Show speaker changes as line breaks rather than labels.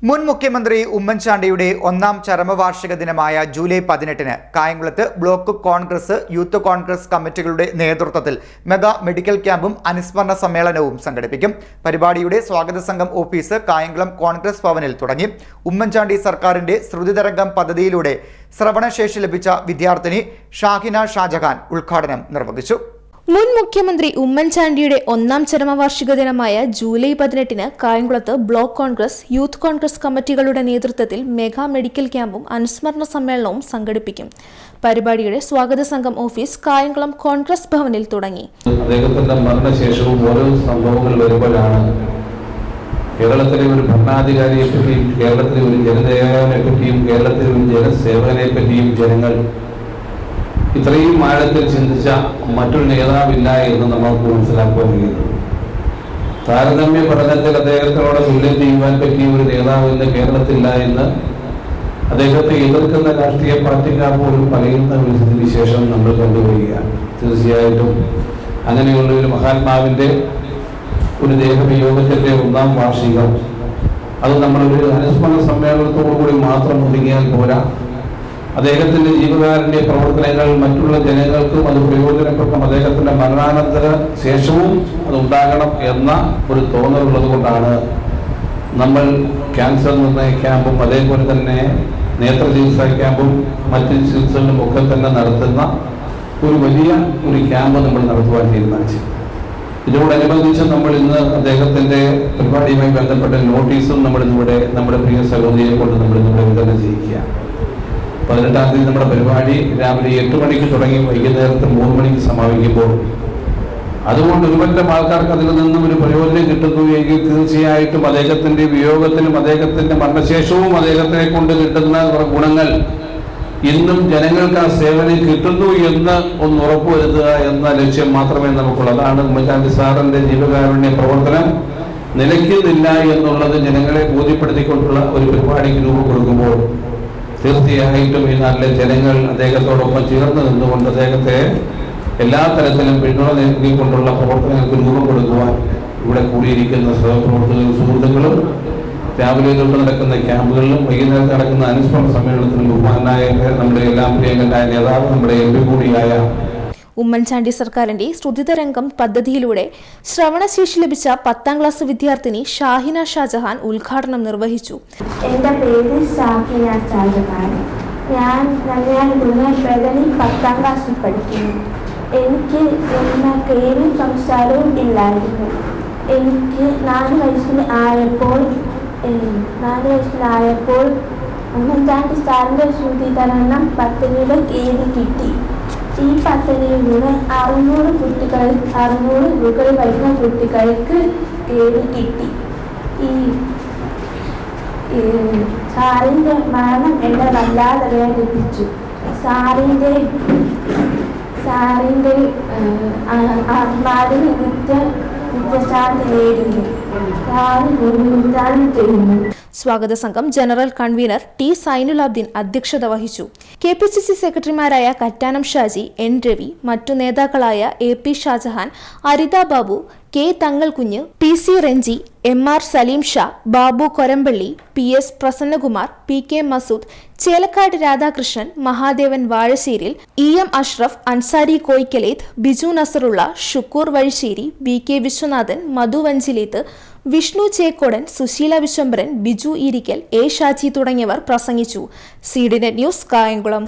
മുൻ മുഖ്യമന്ത്രി ഉമ്മൻചാണ്ടിയുടെ ഒന്നാം ചരമവാർഷിക ദിനമായ ജൂലൈ 18-ന് കായംകുളത്ത് ബ്ലോക്ക് കോൺഗ്രസ്, യൂത്ത് കോൺഗ്രസ് കമ്മിറ്റികളുടെ നേതൃത്വത്തിൽ മെഗാ മെഡിക്കൽ ക്യാമ്പും അനുസ്മരണ സമ്മേളനവും സംഘടിപ്പിക്കും. പരിപാടിയുടെ സ്വാഗത സംഘം ഓഫീസ് കായംകുളം കോൺഗ്രസ് ഭവനിൽ തുടങ്ങി. ഉമ്മൻചാണ്ടി സർക്കാരിന്റെ ശ്രുതിതരംഗം പദ്ധതിയിലൂടെ ശ്രവണശേഷി ലഭിച്ച വിദ്യാർത്ഥിനി ഷാഹിന ഷാജഹാൻ ഉദ്ഘാടനം നിർവഹിച്ചു.
മുൻ മുഖ്യമന്ത്രി ഉമ്മൻചാണ്ടിയുടെ ഒന്നാം ചരമവാർഷിക ദിനമായ ജൂലൈ 18-ന് കായംകുളത്ത് ബ്ലോക്ക് കോൺഗ്രസ്, യൂത്ത് കോൺഗ്രസ് കമ്മിറ്റികളുടെ നേതൃത്വത്തിൽ മെഗാ മെഡിക്കൽ ക്യാമ്പും അനുസ്മരണ സമ്മേളനവും സംഘടിപ്പിക്കും. പരിപാടിയുടെ സ്വാഗത സംഘം ഓഫീസ് കായംകുളം കോൺഗ്രസ് ഭവനിൽ തുടങ്ങി.
അദ്ദേഹത്തിന്റെ മരണശേഷവും ഓരോ സംഭവങ്ങൾ വരുമ്പോഴാണ് കേരളത്തിലെ ഒരു ഭരണാധികാരിയെ പറ്റിയും, കേരളത്തിലെ ഒരു ജനസേവകനെ പറ്റിയും, കേരളത്തിലെ ഒരു ജനസേവകനെ പറ്റിയും ജനങ്ങൾ ഇത്രയും ആഴത്തിൽ ചിന്തിച്ച മറ്റൊരു നേതാവില്ല എന്ന് നമുക്ക് മനസ്സിലാക്കാൻ കഴിയുന്നു. താരതമ്യ പഠനത്തിൽ അദ്ദേഹത്തിനോട് തുല്യം ചെയ്യുവാൻ പറ്റിയ ഒരു നേതാവ് ഇന്ന് കേരളത്തിലില്ല എന്ന് അദ്ദേഹത്തെ എതിർക്കുന്ന രാഷ്ട്രീയ പാർട്ടിക്കാർ പോലും പറയുന്ന ഒരു സ്ഥിതിവിശേഷം നമ്മൾ കണ്ടുവരികയാണ്. തീർച്ചയായിട്ടും അങ്ങനെയുള്ള ഒരു മഹാത്മാവിന്റെ ഒരു ദേഹവിയോഗത്തിന്റെ ഒന്നാം വാർഷികം അത് നമ്മളൊരു അനുസ്മരണ സമ്മേളനത്തോടുകൂടി മാത്രം ഒതുങ്ങിയാൽ പോരാ. അദ്ദേഹത്തിന്റെ ജീവകാരുണ്യ പ്രവർത്തനങ്ങൾ മറ്റുള്ള ജനങ്ങൾക്കും അത് പ്രയോജനപ്പെട്ടും അദ്ദേഹത്തിന്റെ മരണാനന്തര ശേഷവും അത് ഉണ്ടാകണം എന്ന ഒരു തോന്നലുള്ളത് കൊണ്ടാണ് നമ്മൾ ക്യാൻസർ നിർണയ ക്യാമ്പും അതേപോലെ തന്നെ നേത്ര ചികിത്സാ ക്യാമ്പും മറ്റ് ചികിത്സകളും ഒക്കെ തന്നെ നടത്തുന്ന ഒരു വലിയ ഒരു ക്യാമ്പ് നമ്മൾ നടത്തുവാൻ തീരുമാനിച്ചു. ഇതിനോടനുബന്ധിച്ച് നമ്മൾ ഇന്ന് അദ്ദേഹത്തിന്റെ പരിപാടിയുമായി ബന്ധപ്പെട്ട നോട്ടീസും നമ്മുടെ പ്രിയ സഹോദരിയെ കൊണ്ട് നമ്മൾ ഇന്നിവിടെ വിതരണം ചെയ്യുക. 18-ാം തീയതി നമ്മുടെ പരിപാടി രാവിലെ 8 മണിക്ക് തുടങ്ങി വൈകുന്നേരത്ത് 3 മണിക്ക് സമാപിക്കുമ്പോൾ അതുകൊണ്ട് ഒരുപറ്റം ആൾക്കാർക്ക് അതിൽ നിന്നും ഒരു പ്രയോജനം കിട്ടുന്നു എങ്കിൽ തീർച്ചയായിട്ടും അദ്ദേഹത്തിന്റെ വിയോഗത്തിനും അദ്ദേഹത്തിന്റെ മരണശേഷവും അദ്ദേഹത്തിനെ കൊണ്ട് കിട്ടുന്ന ഗുണങ്ങൾ ഇന്നും ജനങ്ങൾക്ക് ആ സേവനം കിട്ടുന്നു എന്ന് ഒന്ന് ഉറപ്പുവരുത്തുക എന്ന ലക്ഷ്യം മാത്രമേ നമുക്കുള്ളൂ. അതാണ് ഉമ്മൻചാണ്ടി സാറിന്റെ ജീവകാരുണ്യ പ്രവർത്തനം നിലയ്ക്കുന്നില്ല എന്നുള്ളത് ജനങ്ങളെ ബോധ്യപ്പെടുത്തിക്കൊണ്ടുള്ള ഒരു പരിപാടിക്ക് രൂപം കൊടുക്കുമ്പോൾ തീർച്ചയായിട്ടും ഈ നാട്ടിലെ ജനങ്ങൾ അദ്ദേഹത്തോടൊപ്പം ചേർന്ന് നിന്നുകൊണ്ട് അദ്ദേഹത്തെ എല്ലാ തരത്തിലും പിന്തുണ നൽകിക്കൊണ്ടുള്ള പ്രവർത്തനങ്ങൾക്ക് രൂപം കൊടുക്കുവാൻ ഇവിടെ കൂടിയിരിക്കുന്ന സഹപ്രവർത്തകരും സുഹൃത്തുക്കളും രാവിലെ തൊട്ട് നടക്കുന്ന ക്യാമ്പുകളിലും വൈകുന്നേരത്ത് നടക്കുന്ന അനുസ്മരണ സമ്മേളനത്തിലും ബഹുമാനായ നമ്മുടെ എല്ലാം പ്രിയങ്കരായ നേതാവ്, നമ്മുടെ MP കൂടിയായ
ഉമ്മൻചാണ്ടി സർക്കാരിന്റെ ശ്രുതിതരംഗം പദ്ധതിയിലൂടെ ശ്രവണശേഷി ലഭിച്ച 10ാം ക്ലാസ് വിദ്യാർത്ഥിനി ഷാഹിന ഷാജഹാൻ ഉദ്ഘാടനം നിർവഹിച്ചു.
എൻ്റെ പേര് ഷാഹിന ഷാജഹാൻ. ഞാൻ ഗുരുനാഥപതി 10ാം ക്ലാസ്സിൽ പഠിക്കുന്നു. എനിക്ക് കേൾവിയും സംസാരവും ഇല്ലായിരുന്നു. എനിക്ക് 4 വയസ്സിലായപ്പോൾ ഉമ്മൻചാണ്ടി സാറിൻ്റെ ശ്രുതിതരംഗം പദ്ധതിയുടെ കേൾവി കിട്ടി. ഈ പദ്ധതിയിലൂടെ 600 മുകളിൽ വരുന്ന കുട്ടികൾക്ക് കേൾവി കിട്ടി. ഈ സാറിൻ്റെ മരണം എന്നെ വല്ലാതെ വേദനിപ്പിച്ചു. സാറിൻ്റെ ആത്മാവിന് നിത്യശാന്തി നേടുന്നു.
സ്വാഗത സംഘം ജനറൽ കൺവീനർ ടി സൈനുലാബ്ദീൻ അധ്യക്ഷത വഹിച്ചു. KPCC സെക്രട്ടറിമാരായ കറ്റാനം ഷാജി, N രവി, മറ്റു നേതാക്കളായ AP Shah Jahan, Aritha Babu, K Thangal Kunju, PC Renji, MR Saleem Shah, Babu Korampally, PS Prasannakumar, PK Masood, Chelakkad Radhakrishnan, Mahadevan Vazhasseril, EM Ashraf, Ansari Koyikkaleth, Biju Nasrallah, Shukkur Vazhissery, BK Viswanathan, Madhu വഞ്ചിലേത്ത്, Vishnu Chekkodan, Susheela Vishwambharan, Biju ഇരിക്കൽ, A Shaji തുടങ്ങിയവർ പ്രസംഗിച്ചു. CDNet news Kayamkulam.